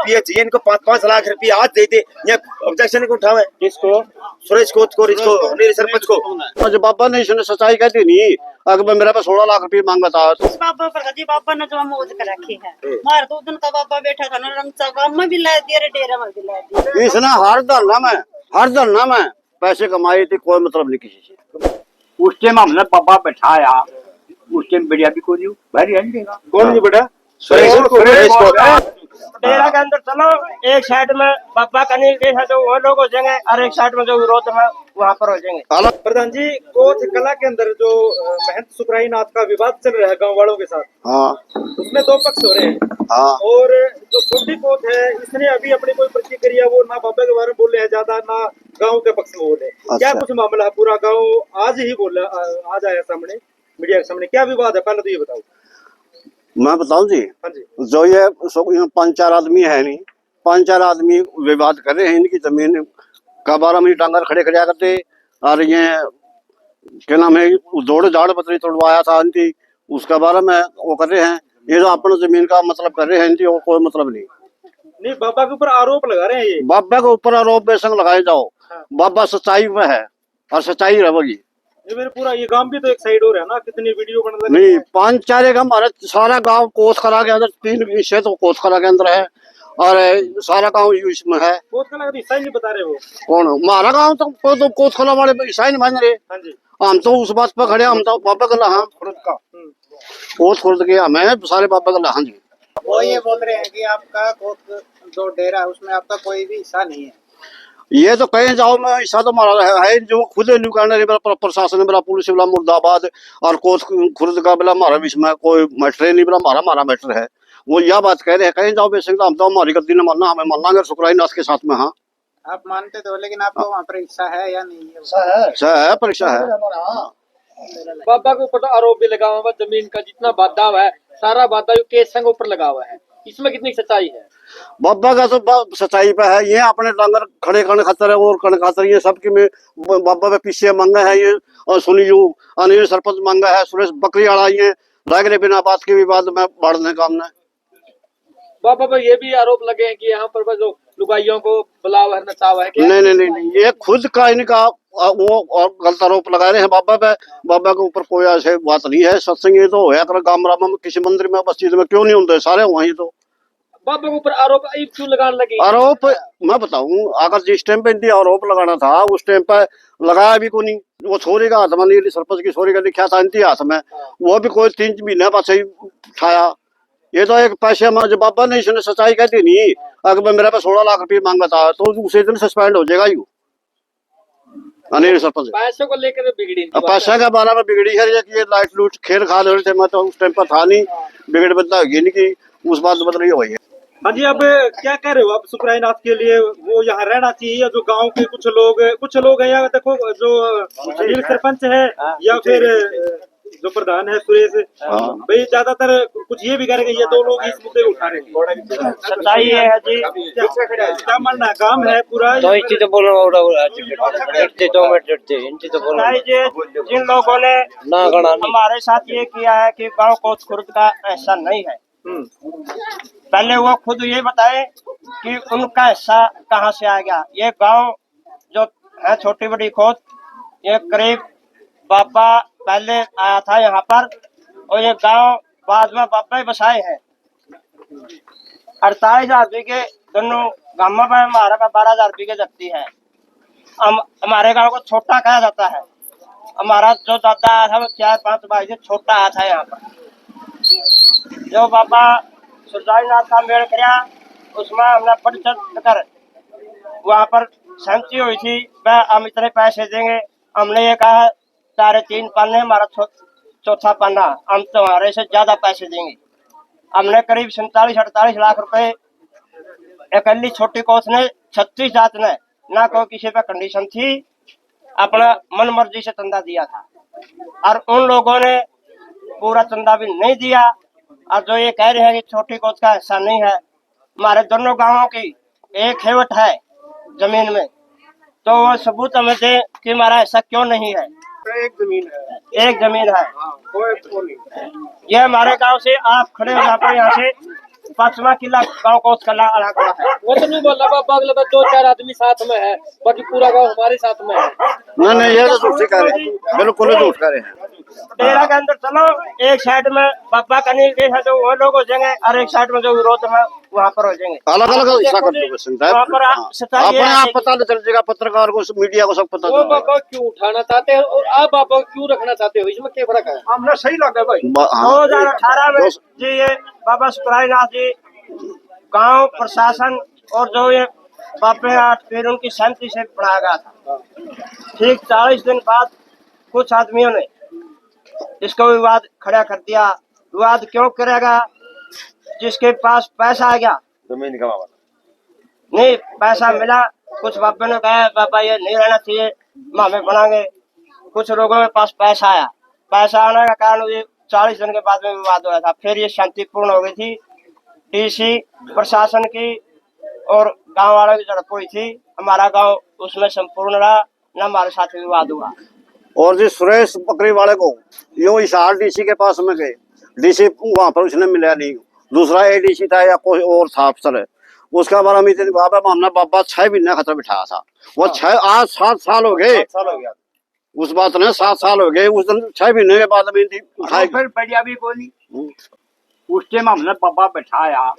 रुपये चाहिए इनको, 5-5 लाख रुपये आज दे दे, ये ऑब्जेक्शन को उठावे। किसको? सुरेश कोच को, इसको मेरे सरपंच को। जो बाबा ने इसने सच्चाई कहती नहीं, अगर मेरे पास 16 लाख रुपये मांगा था तो बाबा पर हजी बाबा ने जो मौज कर रखी है। मार 2 दिन का बाबा बैठा था ना, रंगचा गांव में भी ला दिया, डेरा में भी ला दिया। इसने हर धरना में पैसे कमाए थे, कोई मतलब नहीं किसी से। उस टाइम हमने पापा बैठाया, उस टाइम बढ़िया भी कोई भारी हल देगा। कौन जी बेटा? सुरेश कोच। डेरा के अंदर चलो, एक साइड में पापा का नहीं देखा तो वो लोग हो जाएंगे, और एक साइड में जो विरोध में वहाँ पर हो जाएंगे। प्रधान जी, कोच कला के अंदर जो महंत सुखराई नाथ का विवाद चल रहा है गांव वालों के साथ, हाँ उसमें 2 पक्ष हो रहे हैं। हाँ। और जो छोटी कोच है, इसने अभी अपनी कोई प्रतिक्रिया वो ना बाबा के बारे में बोले हैं ज्यादा, ना गांव के पक्ष में बोले। क्या कुछ मामला है? पूरा गांव आज ही बोला, आज आया सामने, मीडिया के सामने। क्या विवाद है, पहले तो ये बताओ। मैं बताऊं जी? हाँ जी। जो ये 5-4 आदमी है नहीं, 5-4 आदमी विवाद कर रहे हैं इनकी जमीन का, 12 मिनट डांगर खड़े खड़े करते, और ये क्या नाम है, दौड़ झाड़ पतरी तोड़वाया था इनकी, उसका बारे में वो कर रहे हैं। ये जो अपने जमीन का मतलब कर रहे हैं इनकी, और कोई मतलब नहीं। बाबा के ऊपर आरोप लगा रहे हैं ये। बाबा के ऊपर आरोप बेशक लगाए जाओ, बाबा सच्चाई में है और सच्चाई रहेगी। ये मेरे पूरा ये गांव भी तो एक साइड हो रहा है ना, कितनी वीडियो बन रही नहीं, 5-4 एक हमारा सारा गांव कोसखरा के अंदर, 3 हिस्से तो कोसखरा के अंदर है, और सारा गांव इसमें है। कोसखरा का हिस्सा ही नहीं बता रहे वो। कौन? हमारा गांव तो कोसखरा वाले हिस्सा ही नहीं मान रहे। हाँ जी। हम तो उस बात पर खड़े, हम तो बाबा का लहा खुद का कोस खुद के हमें सारे बाबा का लहा जी। वो ये बोल रहे हैं कि आपका कोट जो डेरा है उसमें आपका कोई भी हिस्सा नहीं है। ये तो कहीं जाओ, मैं हिस्सा तो हमारा है जो खुद प्रशासन मेरा पुलिस वाला मुर्दाबाद, और कोस खुद का बोला हमारा विषय में कोई मैटर नहीं, बोला हमारा मैटर है। वो यह बात कह रहे हैं, कहीं जाओ बेशक हम तो हमारी गद्दी ने मानना, हमें मानना अगर सुखराई नाथ के साथ में। हाँ आप मानते तो, लेकिन आपको वहाँ पर हिस्सा है या नहीं है? है, परीक्षा है। बाबा के ऊपर तो आरोप भी लगा हुआ है, जमीन का जितना वादा हुआ है सारा वादा केस संघ ऊपर लगा हुआ है, इसमें कितनी सच्चाई है? बाबा का तो सच्चाई पे है। ये अपने डांगर खड़े करने खातर है, और करने खातर ये सबकी में बाबा पे पीछे मांगा है ये, और सुनियो अनिल सरपंच मांगा है, सुरेश बकरी आड़ा ये रह बिना बात के विवाद में बढ़ने काम ने। बाबा पर ये भी आरोप लगे हैं कि यहाँ पर जो लुगाइयों को बुलावा है, नचावा है। नहीं, ये खुद का इनका वो और गलत आरोप लगा रहे हैं बाबा पे। बाबा के ऊपर कोई ऐसे बात नहीं है। सत्संग ये तो होया कर गांव राम में, किसी मंदिर में, मस्जिद में क्यों नहीं होते? सारे वहीं तो बाबा के ऊपर आरोप क्यों लगाने लगे? आरोप मैं बताऊं, अगर जिस टाइम पे इनकी आरोप लगाना था उस टाइम पे लगाया भी को नहीं। वो छोरी का हाथ में नहीं, सरपंच की छोरी का लिखा था इनके हाथ में, वो भी कोई 3 महीने बाद ही उठाया। ये तो एक पैसे में जो बाबा ने इसने सच्चाई कहती नहीं, अगर मेरे पास 16 लाख रुपये मांगा था तो उसी दिन सस्पेंड हो जाएगा यू अनिल सरपंच। पैसों को लेकर बिगड़ी, पैसा के बारे में बिगड़ी है ये लाइट लूट खेल खा रहे थे। मैं तो उस टाइम पर था नहीं, बिगड़ बदला होगी नहीं की उस बात बदल रही हुई है। हाँ जी, अब क्या कह रहे हो आप सुखराई नाथ के लिए? वो यहाँ रहना चाहिए, जो गांव के कुछ लोग हैं, या देखो जो अनिल सरपंच है या फिर जो प्रधान है सुरेश भाई, ज्यादातर कुछ ये भी कह रहे हैं, ये 2 लोग इस मुद्दे को उठा रहे हैं। सच्चाई ये है जी, क्या मानना है? काम है पूरा तो इनकी तो बोलो, जिन लोगों ने हमारे साथ ये किया है कि गांव कोच खुर्द का ऐसा नहीं है, पहले वो खुद ये बताए कि उनका हिस्सा कहाँ से आ गया। ये गांव जो है छोटी बड़ी खोद, ये करीब बाबा पहले आया था यहाँ पर, और ये गांव बाद में बाबा ही बसाए हैं। 48,000 बीघे दोनों गांव में हमारा 12,000 बीघे जगती है। हमारे गांव को छोटा कहा जाता है। हमारा जो दादा आया था वो 4-5 भाई से छोटा आया था यहाँ पर। जो बाबा सुखराई नाथ का मेल किया, उसमें हमने बढ़ चढ़ कर वहाँ पर सहमति हुई थी, वह हम इतने पैसे देंगे। हमने ये कहा 3.5 पन्ने, हमारा चौथा पन्ना, हम तुम्हारे से ज्यादा पैसे देंगे। हमने करीब 47-48 लाख रुपए अकेली छोटी कोच ने 36 जात ने, ना कोई किसी पे कंडीशन थी, अपना मन मर्जी से चंदा दिया था। और उन लोगों ने पूरा चंदा भी नहीं दिया। और जो ये कह रहे हैं कि छोटी कोच का हिस्सा नहीं है, हमारे दोनों गांवों की एक हेवट है जमीन में, तो वो सबूत हमें दे कि हमारा हिस्सा क्यों नहीं है। एक जमीन है। ये हमारे गांव से आप खड़े हो जाते, यहाँ से 5वां किला गाँव को उसका अलग है। वो तो नहीं बोला बाबा, अगले बार 2-4 आदमी साथ में है, बाकी पूरा गांव हमारे साथ में है। नहीं ये तो झूठ कह रहे हैं, बिल्कुल झूठ कह रहे हैं। डेरा के अंदर चलो, एक साइड में बाबा का नहीं है जो वो लोग हो जाएंगे, और एक साइड में जो विरोध में वहाँ पर हो जाएंगे। अलग अलग हिस्सा कर दो संताप। वहाँ पर सच्चाई अपने है आप पता नहीं चल जाएगा, पत्रकार को, मीडिया को सब पता वो चल जाएगा। बाबा क्यों उठाना चाहते हैं और आप बाबा क्यों रखना चाहते हो, इसमें क्या फर्क है? हमने सही लगा भाई। 2018 में जी ये बाबा सुखरायनाथ जी गांव प्रशासन और जो ये बाबे 8 पीर उनकी सहमति से बढ़ाया गया था। ठीक 40 दिन बाद कुछ आदमियों ने इसको विवाद खड़ा कर दिया। विवाद क्यों करेगा? जिसके पास पैसा आ गया, जमीन का मामला नहीं पैसा मिला, कुछ बाबे ने कहा बाबा ये नहीं रहना चाहिए, हमें बनाएंगे। कुछ लोगों के पास पैसा आया, पैसा आने का कारण ये 40 दिन के बाद में विवाद हुआ था। फिर ये शांतिपूर्ण हो गई थी। डीसी प्रशासन की और गांव वालों की झड़प हुई थी। हमारा गांव उसमें संपूर्ण रहा, न हमारे साथ विवाद हुआ। और जिस सुरेश बकरी वाले को यो हिसार डीसी के पास में गए, डीसी वहां पर उसने मिला नहीं, दूसरा एडीसी था या कोई और था अफसर, उसका बारे में बाबा हमने बाबा 6 महीने खतर बिठाया था। वो 7 साल हो गए, 7 साल हो गया उस बात ने 7 साल हो गए। उस दिन 6 महीने के बाद में उठाई। फिर बढ़िया भी कोनी उस टाइम हमने बाबा बैठाया,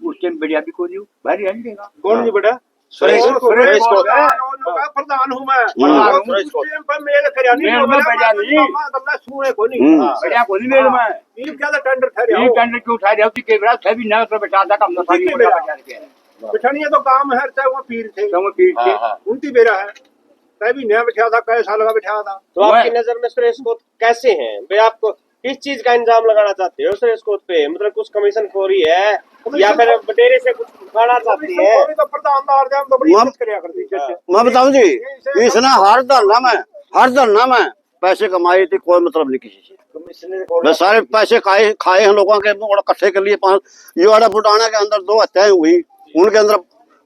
उस टाइम बढ़िया भी कोनी भारी हल देगा। कौन जी बेटा? सुरेश को प्रधान हूँ मैं। सुरेश को मेल करिया नहीं, मेल में बढ़िया नहीं, सुने को नहीं, बढ़िया कोनी मेल में ये क्या टेंडर था ये टेंडर क्यों उठा रहे हो कि केवरा सभी ना तो बैठा था हम सारी ठीक है बेटा। बिठानिया तो काम है, चाहे वो पीर थे, तो पीठ के उनकी बेरा है, कहीं भी नया बिठाया था, कई साल का बिठाया था। तो आपकी नजर में सुरेश कोत कैसे हैं भाई? आपको किस चीज का इंजाम लगाना चाहते हो सुरेश कोत पे? मतलब कुछ कमीशन खोरी है या फिर डेरे से कुछ खाना चाहती है? तो प्रधानदार जाम तो बड़ी इज्जत करिया करती है। मैं बताऊं जी, इसने हर धरना में पैसे कमाए थे, कोई मतलब नहीं किसी से। बस सारे पैसे खाए हैं लोगों के और इकट्ठे के लिए। 5 ये फुटाना के अंदर 2 हत्याएं हुई, उनके अंदर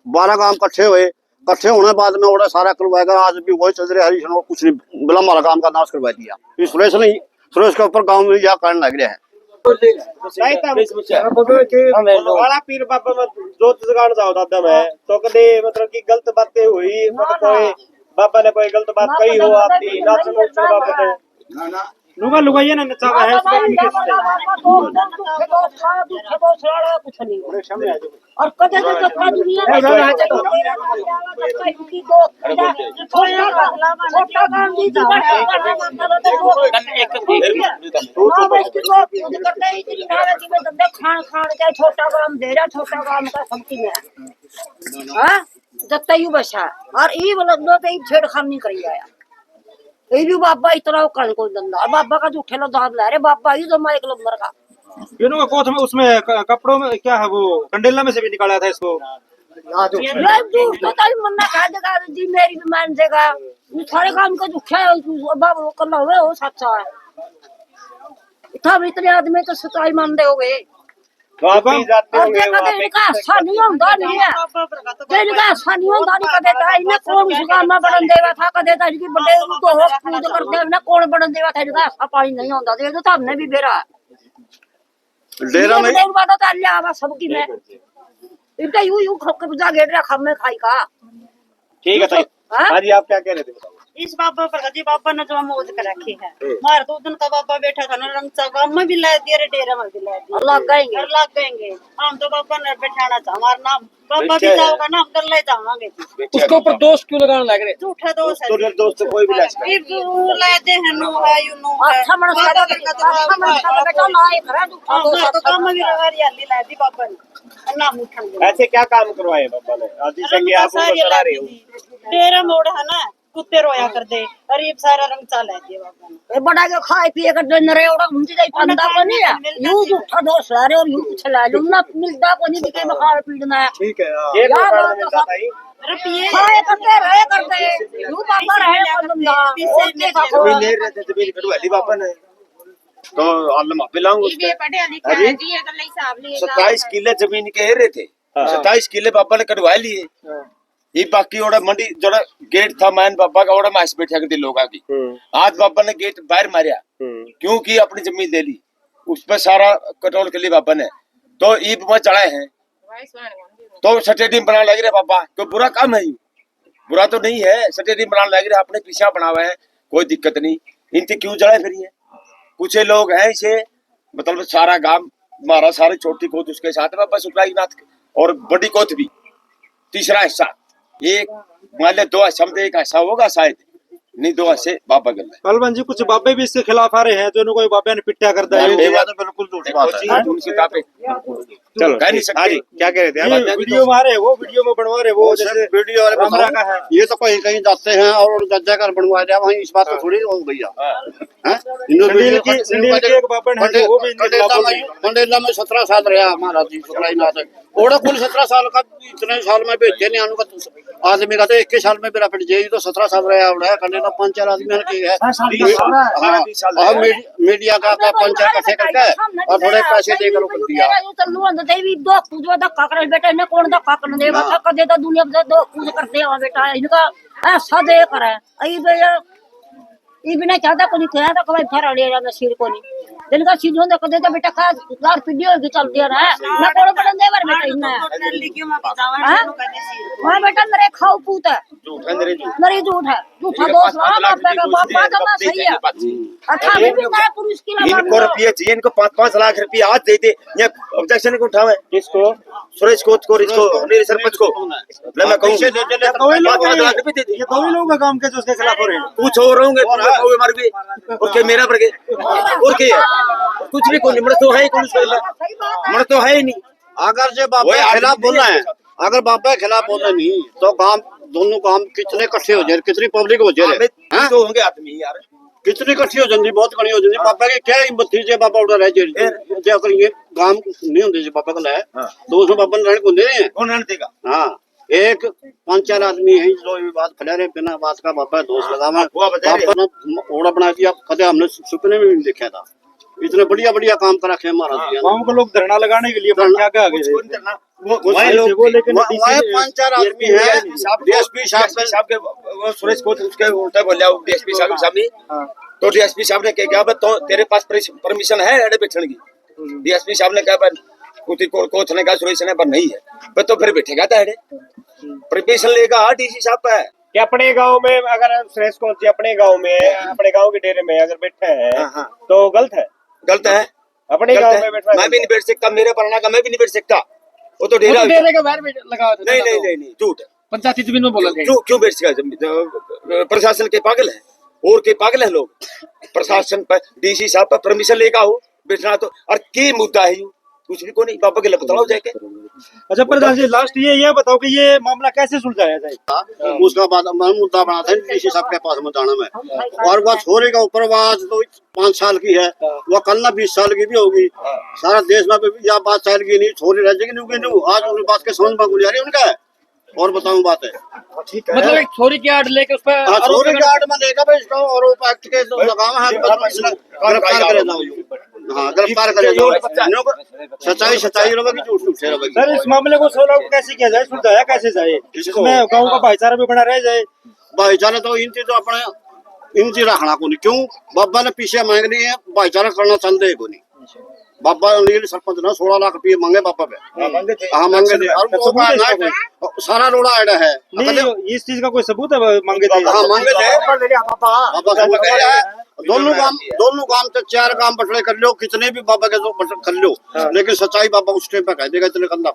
12 काम इकट्ठे हुए। इकट्ठे होने बाद में ओड़ा सारा करवाएगा। आज भी वही चल रहा है, कुछ नहीं, बिला मारा काम का नाश करवा दिया। इस सुरेश के ऊपर गाँव में यह कारण लग रहा है। वाला पीर बाबा में जोत जगान जाओ दादा में तो कदे मतलब की गलत बातें हुई, मतलब कोई बाबा ने कोई गलत बात कही हो आपकी नाचन बाबा ने लुगा लुगाइए ना नचावा है उसका कुछ नहीं और कदे तो का दुनिया में छोटा काम दी खान के छोटा काम दे रहा, छोटा काम का समझी में जब तयू बसा और ये बोला दो तो छेड़खानी नहीं करी आया। ये भी बाबा इतना कर को धंधा, बाबा का झूठे लोग दाद ला रहे, बाबा ही जो एक नंबर का का कोथ में उसमें कपड़ों में क्या है वो कंडेला में से भी निकाला था इसको। मन्ना खा देगा जी, मेरी भी मान देगा, सारे काम का झूठा है बाबा करना हुए हो सच्चा है। इतने आदमी तो सच्चाई मान दे हो गए। इनका अच्छा नहीं होता नहीं है, इनका अच्छा नहीं होता नहीं कदे था इन्हें कौन उस काम में बढ़न देवा था, कदे था इनकी बड़े तो हो पूज करते हैं कौन बढ़न देवा था, इनका अच्छा पानी नहीं होता दे तो हमने भी बेरा डेरा में बात तो अल्लाह आवा सबकी में इनका यूं खक बुझा गेट रखा में खाई का। ठीक है सही। हाँ जी, आप क्या कह रहे थे बताओ? इस बाबा पर गजी बाबा ने जो मौज कर रखी है, मार 2 दिन का बाबा बैठा था ना रंगचा गांव में भी ला दिया रे, डेरा में भी ला दिया, लग गएंगे हम तो बाबा ने बैठाना था। हमारा नाम बाबा भी जाओगा ना, हम कर ले जावांगे। उसके ऊपर दोष क्यों लगाने लग रहे? झूठा दोष है, दोस्त तो कोई भी ला सकता फिर लाते हैं नो है यू नो अच्छा मन सादा बेटा लाए खरा झूठा दोष तो काम में भी हरियाली ला दी बाबा ने नाम उठन दे। ऐसे क्या काम करवाए बाबा ने? आज जैसे कि आप बता रहे हो डेरा मोड़ है ना, कुत्ते रोया कर दे, अरे सारा रंग चाल है ये बाबा ने बड़ा के खाए पिए कर दिन रे ओड़ा घूमती जाई पंदा को नहीं है यूं झूठा दोष है और यूं चला लो ना मिलता को नहीं दिखे बखार पीड़ना है। ठीक है ये बात बताइए। रुपये खाए करते यूं बाबा रहे बंदा ओके का जमीन रहते जमीन कटवाली बाबा ने तो अल्लाह माफी लाऊंगा उसके। 27 किले जमीन के रहे थे, 27 किले बाबा ने कटवा लिए। ये बाकी ओड़ा मंडी जोड़ा गेट था मैन बाबा का ओड़ा मास बैठा करती लोग की। आज बाबा ने गेट बाहर मारिया क्योंकि अपनी जमीन ले ली, उस पर सारा कंट्रोल कर लिया बाबा ने। तो ईब में चढ़े हैं तो स्टेडियम बनाने लग रहे बाबा, कोई बुरा काम है? बुरा तो नहीं है, स्टेडियम बनाने लग रहे, अपने पीछा बनावे है, कोई दिक्कत नहीं। इनके क्यों चढ़े फिर ये? कुछ लोग हैं इसे मतलब सारा गांव हमारा, सारी छोटी कोत उसके साथ है बाबा सुखराईनाथ और बड़ी कोत भी तीसरा हिस्सा, एक मान ले 2 हिस्सा में एक हिस्सा होगा शायद, नहीं 2 हिस्से बाबा गल है। पहलवान जी कुछ बाबे भी इसके खिलाफ आ रहे हैं, जो कोई बाबे ने पिट्टा करता है। ये बात तो बिल्कुल झूठी बात है। चलो कह नहीं सकते, क्या कह रहे थे आप? वीडियो में आ रहे, वो वीडियो में बनवा रहे, वो जैसे वीडियो वाले कैमरा का है। ये तो कहीं कहीं जाते हैं और जज्जा कर बनवा दिया, वहीं इस बात को थोड़ी हो भैया। संडील की एक बाबन है, वो भी इनके खिलाफ बोल रहे हैं। मंडेला में 17 साल रहा हमारा जी सुखराईनाथ, ओड़ा कुल 17 साल का, इतने साल में भेजे नहीं आने का आदमी का तो 21 साल में मेरा पिट जाए, तो 17 साल रहा है करने का 5-4 आदमी है। हाँ मीडिया का 5-4 इकट्ठे करके और थोड़े पैसे देकर कर दिया। धक्का कर बेटा, इन्हें कौन धक्का कर देगा? धक्का देता दुनिया में दो कूद कर देगा बेटा, इनका ऐसा दे कर है। ये भी नहीं चाहता कोई कहा था कभी फरा ले रहा सिर को नहीं, जिनका सीध होने को देता बेटा का लार वीडियो की चलती है ना, मैं कौन बटन दे बार बेटा इन्हें मैं बेटा मेरे खाओ पूत है, मेरी झूठ है, झूठा दोस्त रहा बापा का ना सही है। अच्छा भी मेरा पुरुष की इनको रुपये चाहिए, इनको 5-5 लाख रुपये आज दे दे, ये ऑब्जेक्शन को उठावे किसको? सुरेश कोच को, इसको मेरे सरपंच को मैं कहूँ 5 लाख रुपये दे दे। ये 2 ही लोग काम के जो उसके खिलाफ हो रहे हैं। कुछ और होंगे मर भी और के मेरा पर और के कुछ भी कोई मर तो है, मर तो है ही नहीं। अगर जो बाबा के खिलाफ बोलना है, अगर बाबा के खिलाफ बोलना नहीं तो काम दोनों काम कितने इकट्ठे हो जाए, कितनी पब्लिक हो जाए, तो होंगे आदमी यार, कितनी इकट्ठी हो जाती, बहुत कड़ी हो जाती। बाबा की क्या हिम्मत थी जे बाबा उड़ा रहे जे अगर ये काम नहीं होते जो बाबा का है तो उसमें बाबा ने रहने को दे रहे हैं, कौन रहने देगा? हाँ एक 5-4 आदमी है जो ये बात फैला रहे बिना बात का बाबा दोस्त लगा बाबा ओड़ा बना दिया, कदे हमने सपने में भी नहीं देखा था। इतने बढ़िया बढ़िया काम करा खे हमारा गाँव के लोग धरना लगाने के लिए क्या क्या आगे वो लेकिन 5-4 आदमी है। डीएसपी साहब के वो सुरेश कोच उसके उल्टा बोलिया डीएसपी साहब के सामने, तो डीएसपी साहब ने क्या तो तेरे पास परमिशन है अड़े बैठने की? डीएसपी साहब ने कहा कोच ने कहा सुरेश ने पर नहीं है, तो फिर बैठेगा था अड़े परमिशन लेगा डीसी साहब पे। कि अपने गांव में अगर सुरेश कोच जी अपने गांव में अपने गांव के डेरे में अगर बैठे हैं तो गलत है? गलत है, अपने गांव में बैठ, मैं भी नहीं बैठ सकता, मेरे पढ़ना का मैं भी नहीं बैठ सकता, वो तो डेरा का बाहर लगा होता है। नहीं झूठ है, पंचायती जमीन में बोला क्यों बैठ सका? प्रशासन के पागल है और के पागल है लोग, प्रशासन पर डीसी साहब पर परमिशन लेगा हो बैठना तो, और के मुद्दा है कुछ भी को नहीं, बाबा के बताओ जाके। अच्छा प्रधान जी लास्ट ये बताओ कि ये मामला कैसे सुलझाया जाए? उसका बाद मुद्दा बनाते हैं डीसी साहब के पास मदाना में, और वह छोरे का ऊपरवास तो 5 साल की है, वह कल ना 20 साल की भी होगी। सारा देश में या बात चलेगी नहीं, छोरी रह जाएगी नहीं, आज उनकी बात के समझ में गुल जा रही है उनका। और बताऊं बात है मतलब एक छोरी की आड़ लेके उस पर छोरी की आड़ में देखा भाई इसका और एक्ट के लगाम है, गिरफ्तार करेगा, हाँ गिरफ्तार करेगा। सच्चाई रहोगी झूठ झूठ से रहोगी। सर इस मामले को सोल्व आउट कैसे किया जाए, सुलझाया कैसे जाए, इसमें गांव का भाईचारा भी बना रह जाए? भाईचारा तो इनकी तो अपने इनकी रखना को नहीं, क्यों बाबा ने पीछे मांग लिए है, भाईचारा करना चाहते है को नहीं। बाबा नील सरपंच ने 16 लाख रुपये मांगे बाबा पे, हाँ मांगे थे और वो सारा रोड़ा आड़ा है। नहीं इस चीज का कोई सबूत है? मांगे थे, हाँ मांगे थे बाबा। दोनों काम तो 4 काम बटले कर लो, कितने भी बाबा के कर लो, लेकिन सच्चाई बाबा उस टाइम पे कह देगा इतने कंधा।